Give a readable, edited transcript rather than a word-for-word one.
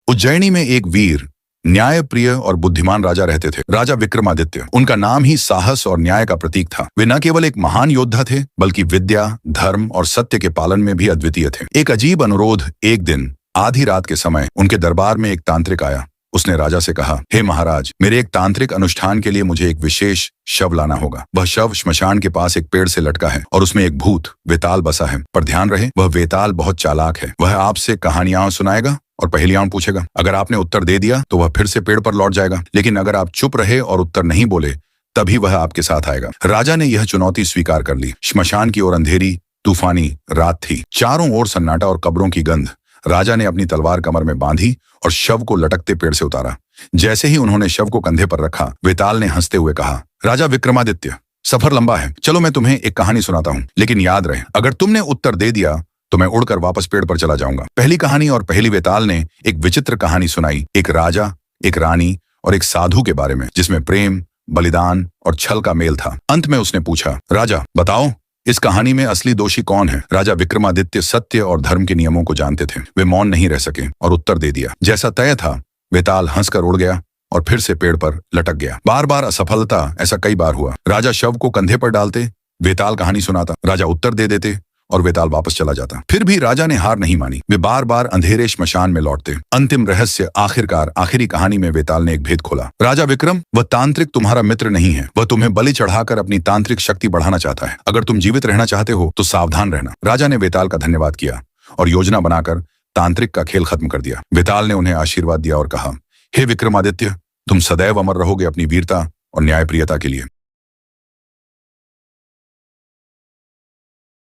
उज्जैनी में एक वीर, न्यायप्रिय और बुद्धिमान राजा रहते थे। राजा विक्रमादित्य। उनका नाम ही साहस और न्याय का प्रतीक था। वे न केवल एक महान योद्धा थे, बल्कि विद्या, धर्म और सत्य के पालन में भी अद्वितीय थे। एक अजीब अनुरोध एक दिन आधी रात के समय उनके दरबार में एक तांत्रिक आया। उसने राजा से कहा, हे महाराज, मेरे एक तांत्रिक अनुष्ठान के लिए मुझे एक विशेष शव लाना होगा। वह शव श्मशान के पास एक पेड़ से लटका है और उसमें एक भूत वेताल बसा है। पर ध्यान रहे, वह वेताल बहुत चालाक है। वह आपसे कहानियां सुनाएगा और पहेलियां पूछेगा। अगर आपने उत्तर दे दिया तो वह फिर से पेड़ पर लौट जाएगा, लेकिन अगर आप चुप रहे और उत्तर नहीं बोले तभी वह आपके साथ आएगा। राजा ने यह चुनौती स्वीकार कर ली। श्मशान की ओर अंधेरी तूफानी रात थी। चारों ओर सन्नाटा और कब्रों की गंध। राजा ने अपनी तलवार कमर में बांधी और शव को लटकते पेड़ से उतारा। जैसे ही उन्होंने शव को कंधे पर रखा, वेताल ने हंसते हुए कहा, राजा विक्रमादित्य, सफर लंबा है। चलो मैं तुम्हें एक कहानी सुनाता हूँ, लेकिन याद रहे, अगर तुमने उत्तर दे दिया तो मैं उड़कर वापस पेड़ पर चला जाऊंगा। पहली कहानी और पहली वेताल ने एक विचित्र कहानी सुनाई। एक राजा, एक रानी और एक साधु के बारे में, जिसमें प्रेम, बलिदान और छल का मेल था। अंत में उसने पूछा, राजा बताओ, इस कहानी में असली दोषी कौन है? राजा विक्रमादित्य सत्य और धर्म के नियमों को जानते थे। वे मौन नहीं रह सके और उत्तर दे दिया। जैसा तय था, वेताल हंसकर उड़ गया और फिर से पेड़ पर लटक गया। बार बार असफलता, ऐसा कई बार हुआ। राजा शव को कंधे पर डालते, वेताल कहानी सुनाता, राजा उत्तर दे देते और वेताल वापस चला जाता। फिर भी राजा ने हार नहीं मानी। वे बार बार अंधेरे श्मशान में लौटते। अंतिम रहस्य, आखिरकार आखिरी कहानी में वेताल ने एक भेद खोला। राजा विक्रम, वह तांत्रिक तुम्हारा मित्र नहीं है। वह तुम्हें बलि चढ़ाकर अपनी तांत्रिक शक्ति बढ़ाना चाहता है। अगर तुम जीवित रहना चाहते हो तो सावधान रहना। राजा ने वेताल का धन्यवाद किया और योजना बनाकर तांत्रिक का खेल खत्म कर दिया। वेताल ने उन्हें आशीर्वाद दिया और कहा, हे विक्रमादित्य, तुम सदैव अमर रहोगे अपनी वीरता और न्यायप्रियता के लिए।